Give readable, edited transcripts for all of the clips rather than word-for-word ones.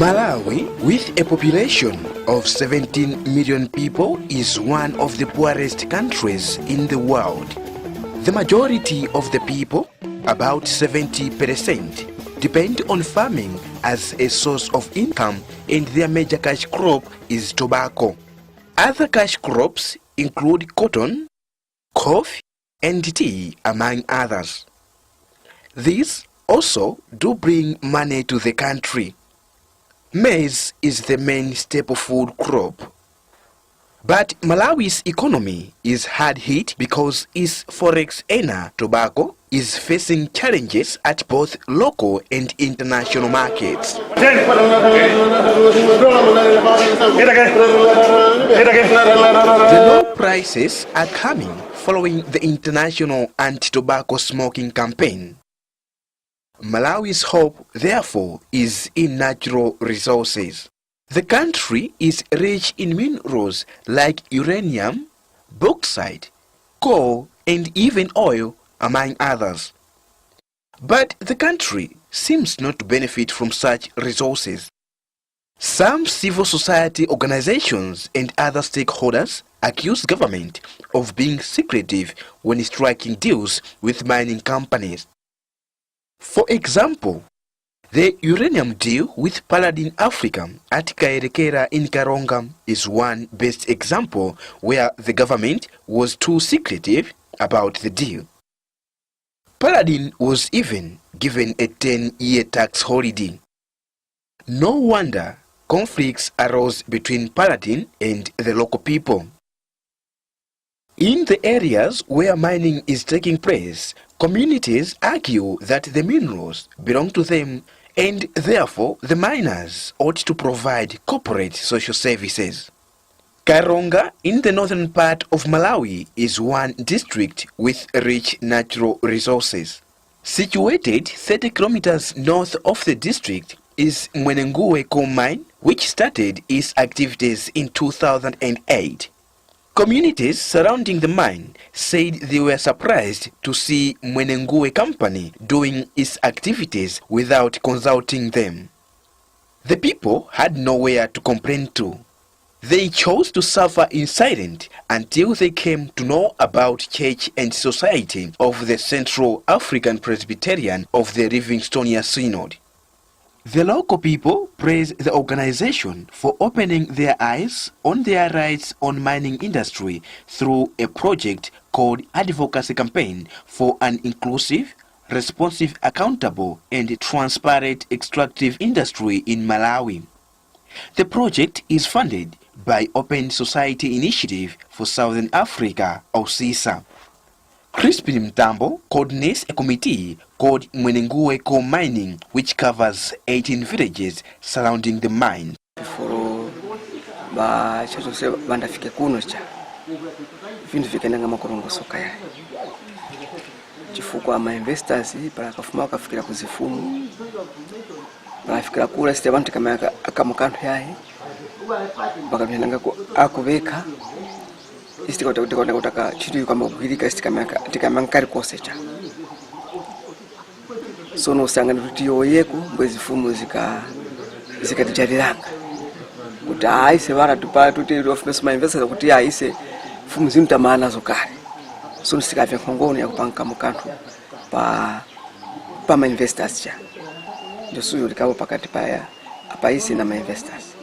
Malawi, with a population of 17 million people, is one of the poorest countries in the world. The majority of the people, about 70%, depend on farming as a source of income, and their major cash crop is tobacco. Other cash crops include cotton, coffee, and tea, among others. These also do bring money to the country. Maize is the main staple food crop. But Malawi's economy is hard hit because its forex earner, tobacco, is facing challenges at both local and international markets. The low prices are coming following the international anti-tobacco smoking campaign. Malawi's hope, therefore, is in natural resources. The country is rich in minerals like uranium, bauxite, coal, and even oil, among others. But the country seems not to benefit from such resources. Some civil society organizations and other stakeholders accuse government of being secretive when striking deals with mining companies. For example, the uranium deal with Paladin Africa at Kairekera in Karonga is one best example where the government was too secretive about the deal. Paladin was even given a 10-year tax holiday. No wonder conflicts arose between Paladin and the local people. In the areas where mining is taking place, communities argue that the minerals belong to them, and therefore the miners ought to provide corporate social services. Karonga, in the northern part of Malawi, is one district with rich natural resources. Situated 30 kilometers north of the district is Mwenenguwe coal mine, which started its activities in 2008. Communities surrounding the mine said they were surprised to see Mwenenguwe company doing its activities without consulting them. The people had nowhere to complain to. They chose to suffer in silence until they came to know about Church and Society of the Central African Presbyterian of the Livingstonia Synod. The local people praise the organization for opening their eyes on their rights on mining industry through a project called Advocacy Campaign for an Inclusive, Responsive, Accountable and Transparent Extractive Industry in Malawi. The project is funded by Open Society Initiative for Southern Africa, OSISA. Crispin Mtambo coordinates a committee called Mwenenguwe Coal Mining, which covers 18 villages surrounding the mine. Chifukwa ama investors para kafuma wakafikira kuzifumu barafikira kula site bantu kama akamukantu yahe bakabyenanga ko akubeka isiti kutaka chitu kama kugirika isiti kama kari kosecha so no sanga kuti yoyeko mbwezi fumu zikatijariranga kuti aise bara tupa tuti office my investors kuti aise fumu zimtamana zokale so sikavya khongoni ya kupanga mukantu pa ma investors cha ndio suyo likabo pakati pa apaisi na ma investors.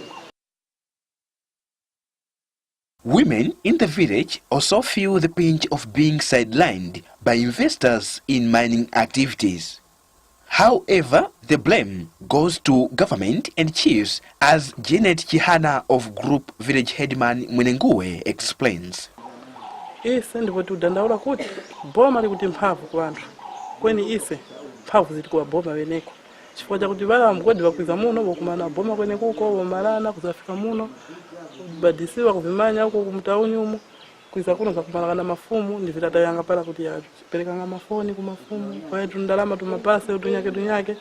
Women in the village also feel the pinch of being sidelined by investors in mining activities. However, the blame goes to government and chiefs, as Janet Chihana of Group Village Headman Mwenenguwe explains. Ise ndipo tudandaula kuti boma likuti mphamvu ku anthu kweni ise mphamvu zilikuwa boma weneko chifukwa chakuti bala mgodi wakwiza muno bokumana boma kwenekuko bomalana kuzafika muno badisiwa kuvimanya huko kumtauni humo kwiza kuno zakumana na mafumu ndi vilata yanga pala kuti yapeleka nga mafoni ku mafumu kwa hiyo ndalama tumapase utunyake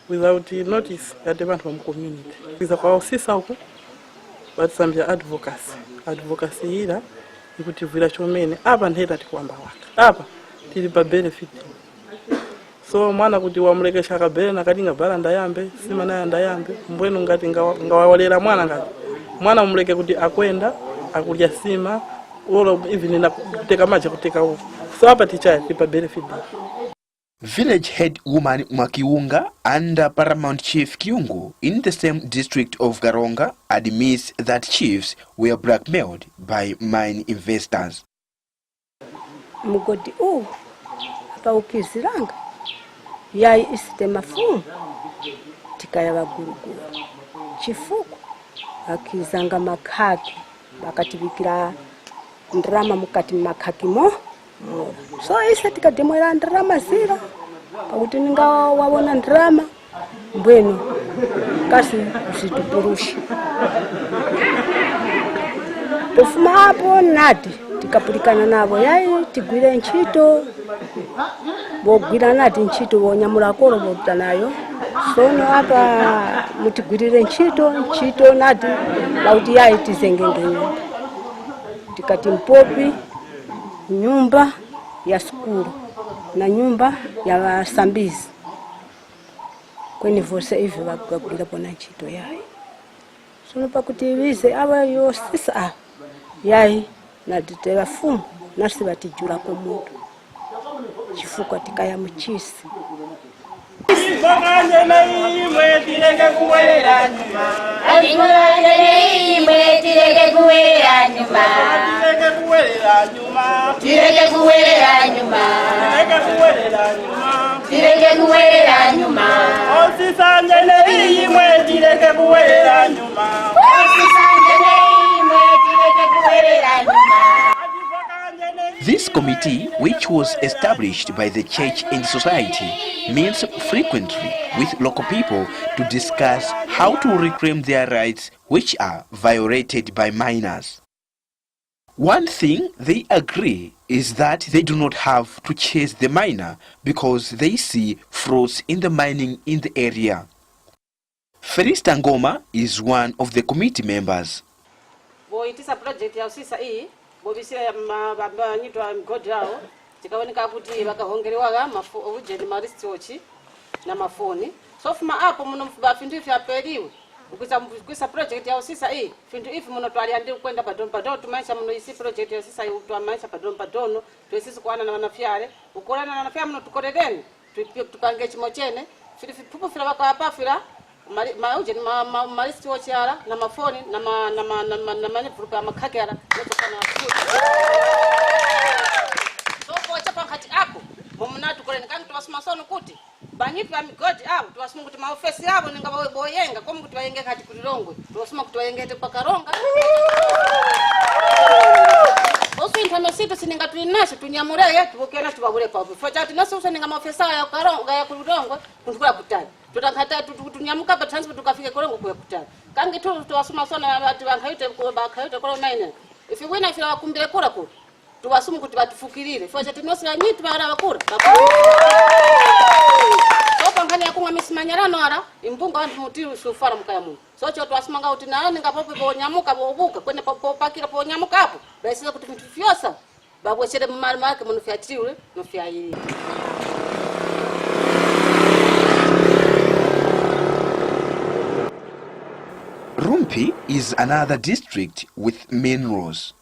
without notice yate bantu ba community kwiza kwa osisa huko batsambya advocacy ila ikuti vila chomene apa ndeta tikwamba waka apa tili pa benefit so mwana kuti wamulekesha kabere nakati ngabala ndayambe sima naye ndayambe mbwenu ngati ngawawalera mwana ngati mwana umuleke kuti akwenda akudya sima olo even na kuteka maji kuteka ufu so hapa ticha tipa benefit. Village head woman Mwakiunga and Paramount Chief Kiungu in the same district of Karonga admits that chiefs were blackmailed by mine investors. Mugodi hapa ukiziranga yai isite mafumu tikaya baguruguru chifuko akizanga makaki bakatibikira ndrama mukati makaki mo so isa tikademwera ndrama zira pakuti ninga wabona ndrama mbwenu kasi usitupurushi pofuma hapo nati tikapulikana nabo yai tigwire ntchito bogwira nati ntchito bonyamula kolo botanayo sono hapa mutigwirire ntchito nati lauti yai tizengenge tikati mpopi nyumba ya skulu na nyumba ya sambizi kweni vose hivi bagwira bona ntchito yai sono pakuti bize aba yo sisa yai na ditela fumu nasi batijura ko muntu chifuko tikaya muchisi Bakanje naimwe tireke kuwelera nyuma Bakanje naimwe tireke kuwelera nyuma tireke kuwelera nyuma tireke kuwelera nyuma tireke kuwelera nyuma Osisanje naimwe tireke kuwelera nyuma Osisanje naimwe tireke kuwelera nyuma. This committee, which was established by the church and society, meets frequently with local people to discuss how to reclaim their rights which are violated by minors. One thing they agree is that they do not have to chase the miner because they see frauds in the mining in the area. Felista Ngoma is one of the committee members. Bobisira ya baba nyitwa mgodi hao tikaoneka kuti vakahongerewa ujeni maristochi na mafoni so fuma hapo muno bafindu ifi apeliwe ukisa project ya usisa hii findu ifi muno twali andi kwenda padono tumaisha muno isi project ya usisa twamaisha padono twesisi kuana na wanafyale ukolana na wanafyale muno tukorereni tupange chimochene filifi pupu fila waka hapa fila maujeni maristochi ala na mafoni na manifrupa ya makake ala so pocha pakati apo mumuna tukoleni kanti tuwasuma sono kuti banyipi ya migodi apo tuwasuma kuti maofesi yabo ninga boyenga komu kuti wayenge kati kulilongwe tuwasuma kuti wayengete kwa Karonga osu intamesitu sininga tulinashe tunyamureye tubukena tubabule kwa bufo chati naso usaninga maofesa ya Karonga ya kulilongwe kuntukula kutani tutakata tunyamuka pa transport tukafike Karonga kwa kutani kangi tuwasuma sono watu wankayute kwa mine ifi wina ifi wakumbile kura kura tuwasumu kuti batufukirire fosha tinosira nyitu bara bakura so pangani yakumwa misimanyarano ara imbunga wantu mutiru sufara mukaya mungu so cho tuwasimanga kuti nayo ningapope bonyamuka bobuka kwene pakira bonyamuka hapo baisiza kuti mtu fyosa babweshere mumari make munufyatiriwe nufyayiri. Rumpi is another district with minerals.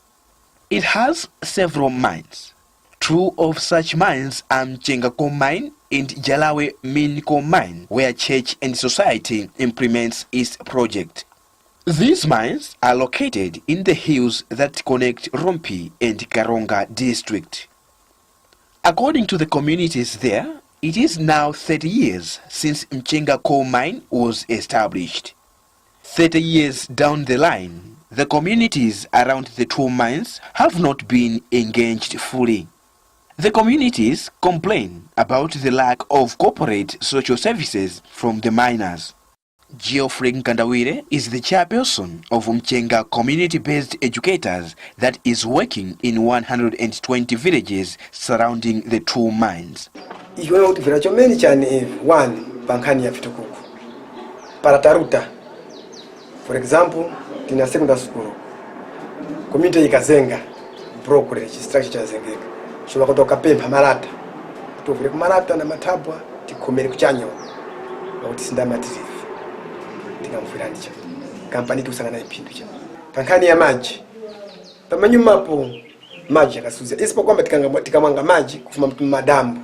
It has several mines. Two of such mines are Mchenga Coal Mine and Jalawe Mine Coal Mine, where church and society implements its project. These mines are located in the hills that connect Rumpi and Karonga district. According to the communities there, it is now 30 years since Mchenga Coal Mine was established. 30 years down the line, the communities around the two mines have not been engaged fully. The communities complain about the lack of corporate social services from the miners. Geoffrey Nkandawire is the chairperson of Mchenga community-based educators that is working in 120 villages surrounding the two mines. Ikiwa kuti village many chane one bankani ya fitukuku. Parataruta. For example, tina secondary school. Community ikazenga brokerage structure zengeka. So wakotoka pempa marata. Tuvile kumarata na matabwa tikomere kuchanyo kuti sindamatirive tingamfurandicha kampani kusangana ipindu cha pankani ya maji pamanyumapo maji yakasuza isipo kwamba tikamanga maji kufuma madambu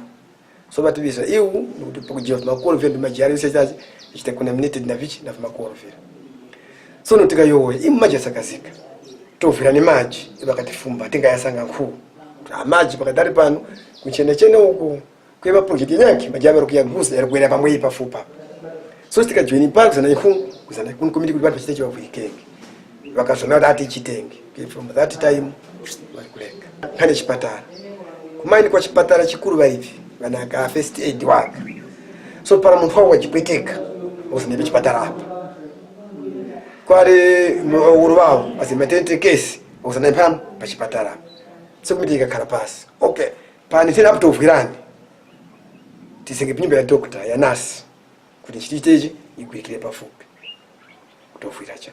so batubisa iwu ndikupokujia makolo vendo maji yari sechaji ichite kuna minute na vichi na makolo vile so notika yowe imaji sakazika tovira ni maji ibakatifumba tinga yasanga nkuu maji pakadari pano kuchene huko kweba project yake majabe rokuyagusa yarikwera pamwe ipafupa so stika join park sana ikun committee kuti bantu chitecho bavuikenge vakasomera kuti ati chitenge from that time varikulenga kane chipatara kumaini kwa chipatara chikuru vaivi vana ka first aid work so para muntu wawo wachipweteka usine chipatara hapa kware muuru wao asimetete case usine pam pa chipatara so committee ikakhala pasi okay pani tena up to virani tisenge pinyumba ya doctor ya nurse kuti chiteje ikuikire pafupi kutofiracha.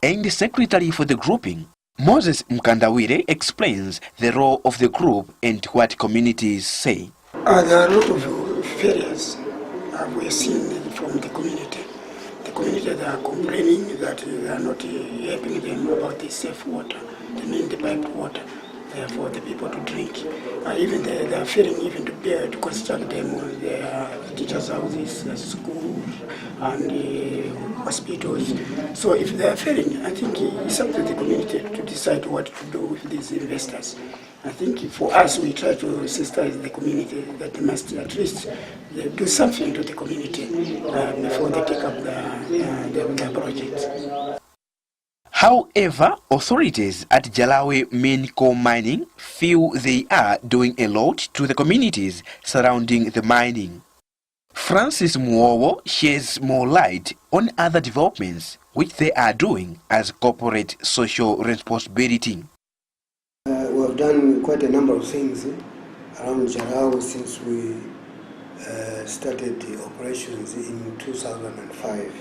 And the secretary for the grouping, Moses Mkandawire, explains the role of the group and what communities say. There are a lot of failures we are seeing from the community. The community that are complaining that they are not helping them about the safe water, the piped water for the people to drink. Even they are failing even to construct them their teachers' houses, schools, and hospitals. So if they are failing, I think it's up to the community to decide what to do with these investors. I think for us, we try to sensitize the community that they must at least do something to the community before they take up the project. However, authorities at Jalawe Main Coal Mining feel they are doing a lot to the communities surrounding the mining. Francis Muowo sheds more light on other developments which they are doing as corporate social responsibility. We have done quite a number of things around Jalawe since we started the operations in 2005.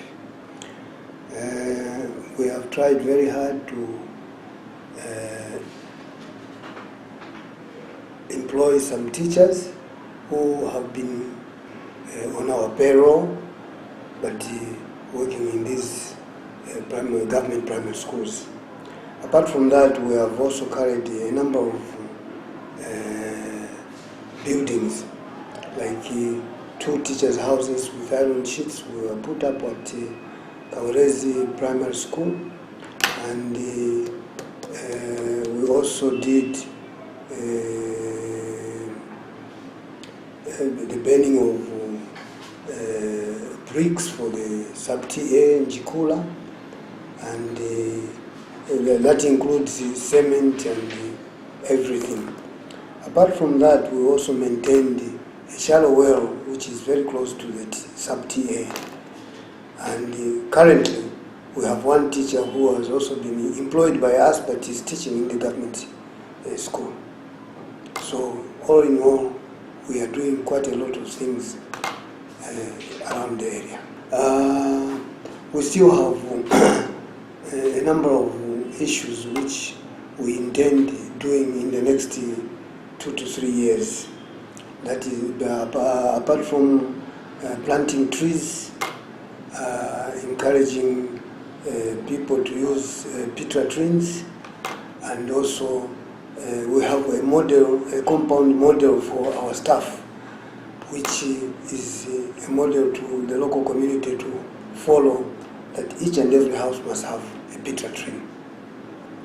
We have tried very hard to employ some teachers who have been on our payroll, but working in these government primary schools. Apart from that, we have also carried a number of buildings, like 2 teachers' houses with iron sheets were put up at Kawarezi Primary School, and we also did the burning of bricks for the sub-TA in Jikula, and that includes cement and everything. Apart from that, we also maintained a shallow well which is very close to the sub-TA. And currently, we have 1 teacher who has also been employed by us, but is teaching in the government school. So, all in all, we are doing quite a lot of things around the area. We still have a number of issues which we intend doing in the next 2 to 3 years. That is, apart from planting trees, encouraging people to use petratrins, and also we have a compound model for our staff, which is a model to the local community to follow, that each and every house must have a petratrin.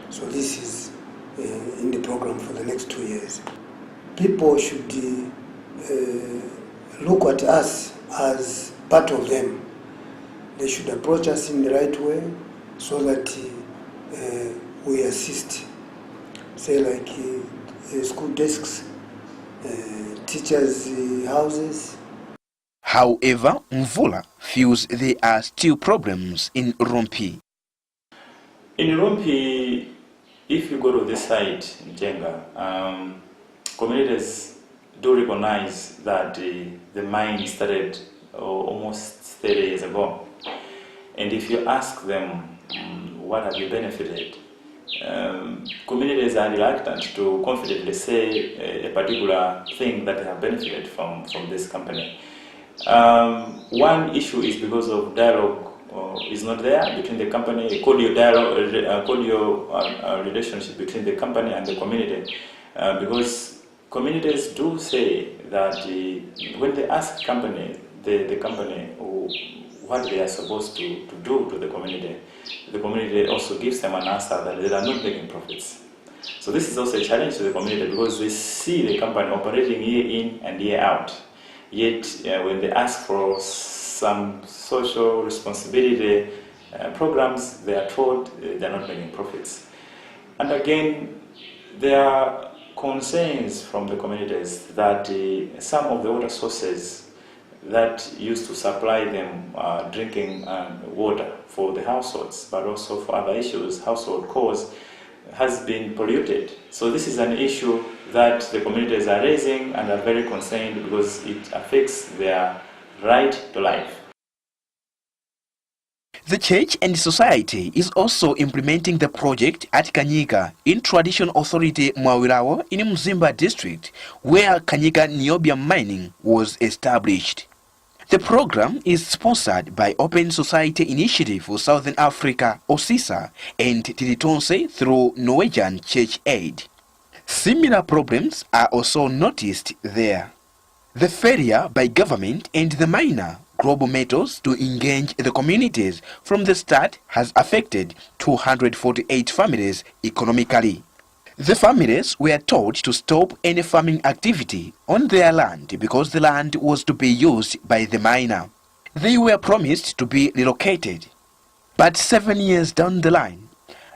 So this is in the program for the next 2 years. People should look at us as part of them. They should approach us in the right way so that we assist, say like school desks, teachers' houses. However, Mvula feels there are still problems in Rompi. In Rompi, if you go to this site in Jenga, communities do recognize that the mine started almost 30 years ago. And if you ask them what have you benefited, communities are reluctant to confidently say a particular thing that they have benefited from this company. One issue is because of dialogue is not there between the company, cordial dialogue, cordial relationship between the company and the community, because communities do say that when they ask the company what they are supposed to do to the community also gives them an answer that they are not making profits. So this is also a challenge to the community because they see the company operating year in and year out. Yet when they ask for some social responsibility programs, they are told they are not making profits. And again, there are concerns from the communities that some of the water sources that used to supply them drinking water for the households, but also for other issues, household chores, has been polluted. So this is an issue that the communities are raising and are very concerned because it affects their right to life. The church and society is also implementing the project at Kanyika in Traditional Authority Mwawirawo in Mzimba district, where Kanyika niobium mining was established. The program is sponsored by Open Society Initiative for Southern Africa, OSISA, and Tilitonse through Norwegian Church Aid. Similar problems are also noticed there. The failure by government and the miner, Global Metals, to engage the communities from the start has affected 248 families economically. The families were told to stop any farming activity on their land because the land was to be used by the miner. They were promised to be relocated. But 7 years down the line,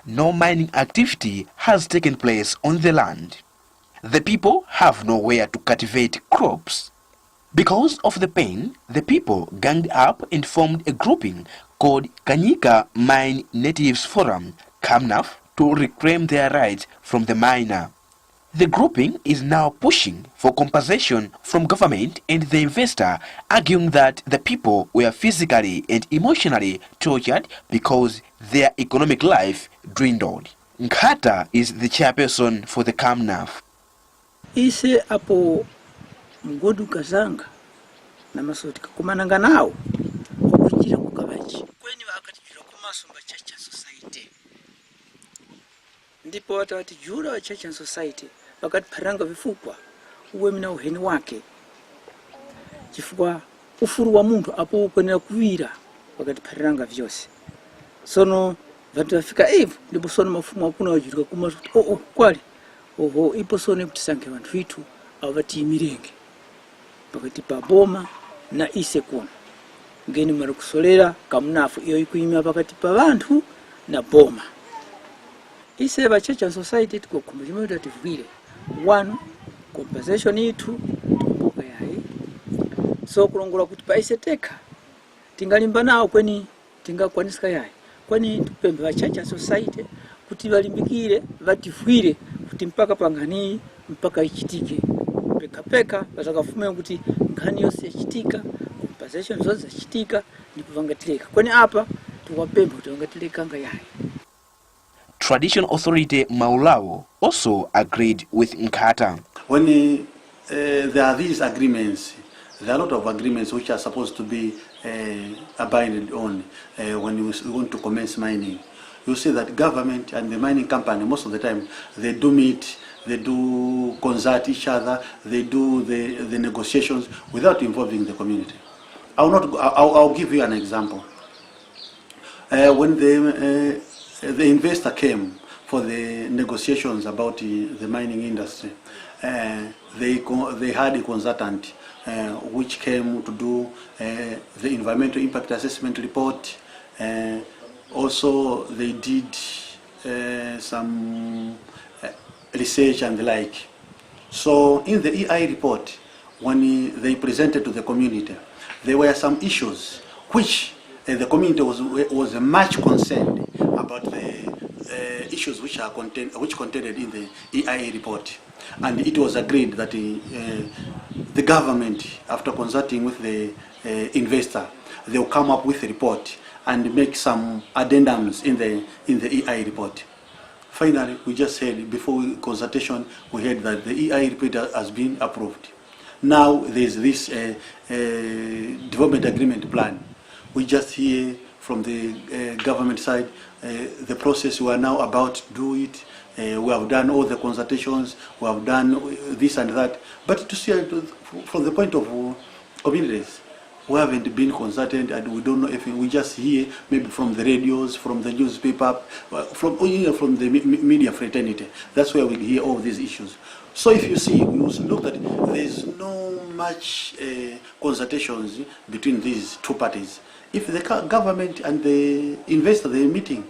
no mining activity has taken place on the land. The people have nowhere to cultivate crops. Because of the pain, the people ganged up and formed a grouping called Kanyika Mine Natives Forum, KAMNAF, to reclaim their rights from the miner. The grouping is now pushing for compensation from government and the investor, arguing that the people were physically and emotionally tortured because their economic life dwindled. Nkata is the chairperson for the KAMNAF. Ise apo mgodu kazanga na masoti kumananga nao okujira kukabachi kweni wakatijira kumasomba Church Society ndipo watu jura wa Church Society wakati paranga vifukwa uwe mina uheni wake chifukwa ufuru wa muntu apo kwenera kuwira wakati paranga vyose sono vantu vafika hivyo ndipo sono mafumu hakuna wajirika kumasoti kwali oho ipo sono kutisanke vantu vitu avati mirenge pakati pa boma na ise kuno ngeni mara kusolera KAMNAF iyo ikuimya pakati pa vantu na boma ise ba Church Society tukokumulima tivile one compensation itu tumboka yayi so kulongola kuti pa ise teka tingalimba nawo kweni tingakwanisika yayi kwani tupembe ba Church Society kuti balimbikire vatifwire kuti mpaka pangani mpaka ichitike peka batakafume kuti nkhani yose ichitika compensation zose zichitika ndipo vangatileka kwani apa tuwapembe kuti vangatileka ngayayi. Traditional Authority Mwawirawo also agreed with Nkata. When there are these agreements, there are a lot of agreements which are supposed to be abided on when you want to commence mining. You see that government and the mining company, most of the time, they do meet, they do consult each other, they do the negotiations without involving the community. I'll give you an example. When the investor came for the negotiations about the mining industry, they had a consultant which came to do the environmental impact assessment report. Also, they did some research and the like. So, in the EI report, when they presented to the community, there were some issues which the community was much concerned about the issues which contained in the EI report, and it was agreed that the government, after consulting with the investor, they will come up with a report and make some addendums in the EI report. Finally, we just said before consultation, we heard that the EI report has been approved. Now there's this development agreement plan. We just hear from the government side the process we are now about to do it. We have done all the consultations, we have done this and that. But to see from the point of communities, we haven't been consulted and we don't know if we just hear maybe from the radios, from the newspaper, from the media fraternity. That's where we hear all these issues. So if you see, we also look at there's no much consultations between these two parties. If the government and the investor they're meeting,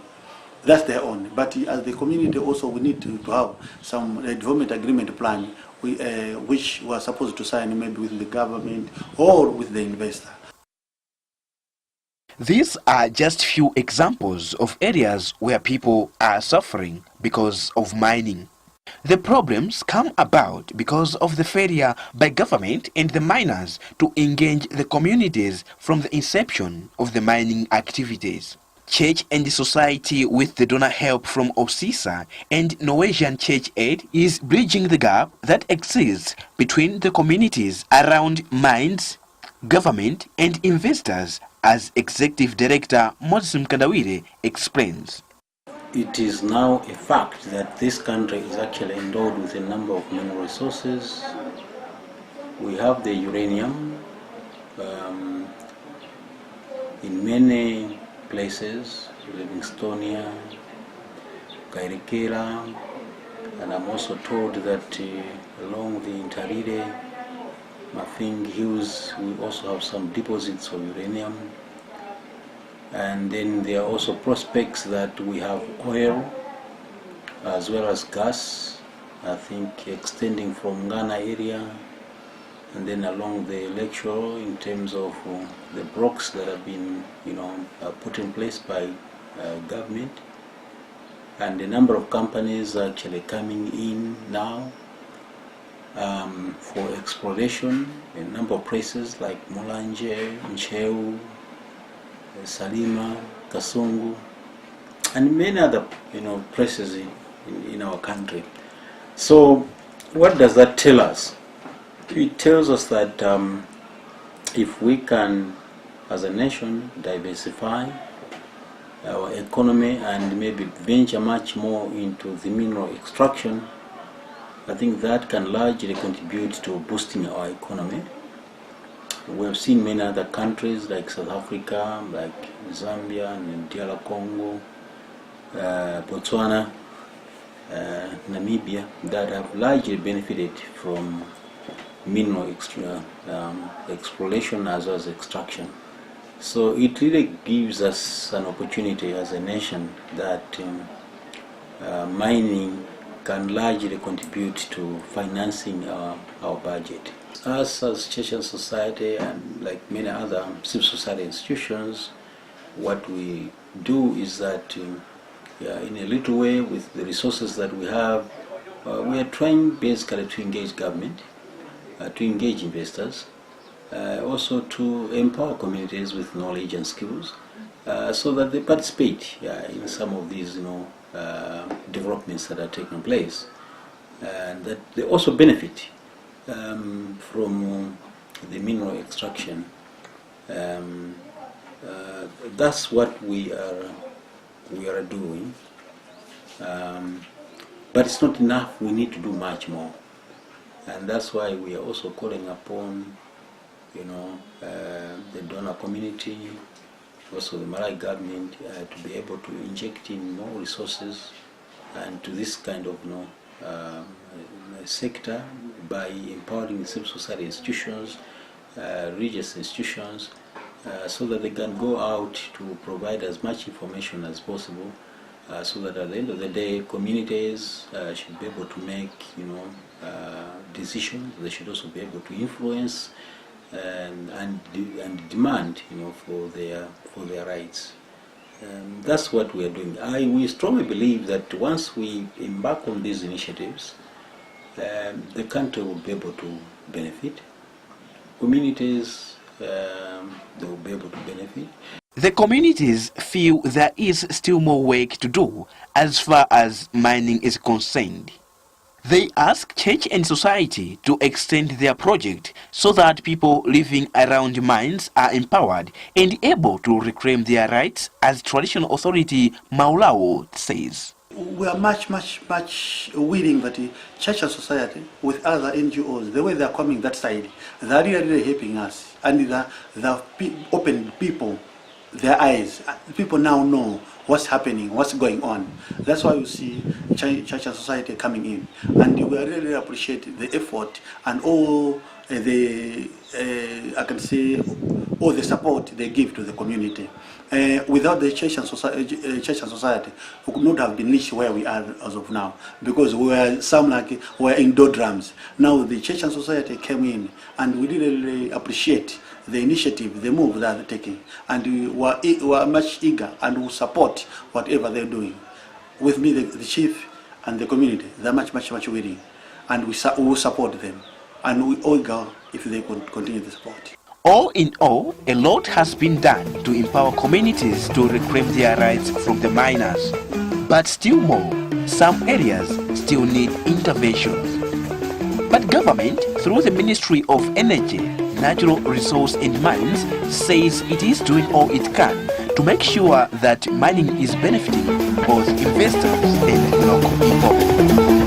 that's their own. But as the community also we need to have some development agreement plan which we are supposed to sign maybe with the government or with the investor. These are just few examples of areas where people are suffering because of mining. The problems come about because of the failure by government and the miners to engage the communities from the inception of the mining activities. Church and society with the donor help from OSISA and Norwegian Church Aid is bridging the gap that exists between the communities around mines, government and investors, as Executive Director Moses Mkandawire explains. It is now a fact that this country is actually endowed with a number of mineral resources. We have the uranium in many places, Livingstonia, Kairikera, and I'm also told that along the Intarire, Mafing Hills, we also have some deposits of uranium. And then there are also prospects that we have oil as well as gas, I think extending from Ghana area and then along the lakeshore in terms of the blocks that have been put in place by government. And a number of companies are actually coming in now for exploration in a number of places like Mulanje, Ncheu, Salima, Kasungu, and many other places in our country. So what does that tell us? It tells us that if we can, as a nation, diversify our economy and maybe venture much more into the mineral extraction, I think that can largely contribute to boosting our economy. We have seen many other countries like South Africa, like Zambia, and DR Congo, Botswana, Namibia, that have largely benefited from mineral exploration as well as extraction. So it really gives us an opportunity as a nation that mining can largely contribute to financing our budget. Us as church and society and like many other civil society institutions, what we do is that in a little way with the resources that we have, we are trying basically to engage government, to engage investors, also to empower communities with knowledge and skills so that they participate in some of these developments that are taking place, and that they also benefit from the mineral extraction. That's what we are doing, but it's not enough. We need to do much more, and that's why we are also calling upon the donor community, also the Malawi government, to be able to inject in more resources and to this kind of sector by empowering civil society institutions, religious institutions, so that they can go out to provide as much information as possible, so that at the end of the day, communities should be able to make decisions. They should also be able to influence and demand for their rights. That's what we are doing. We strongly believe that once we embark on these initiatives, the country will be able to benefit. Communities, they will be able to benefit. The communities feel there is still more work to do as far as mining is concerned. They ask church and society to extend their project so that people living around mines are empowered and able to reclaim their rights, as traditional authority Maulawo says. We are much willing that the church and society with other NGOs, the way they are coming that side, they are really helping us, and they have opened people their eyes. People now know what's happening, what's going on. That's why you see church and society coming in, and we really appreciate the effort and all the I can say all the support they give to the community. Without the church and society, we could not have been reached where we are as of now, because we were in doldrums. Now the church and society came in, and we really appreciate the initiative, the move that they're taking, and we were much eager and will support whatever they're doing. With me, the chief and the community, they're much willing, and we will support them, and we all go if they could continue the support. All in all, a lot has been done to empower communities to reclaim their rights from the miners. But still more, some areas still need interventions. But government, through the Ministry of Energy, Natural Resource and Mines, says it is doing all it can to make sure that mining is benefiting both investors and local people.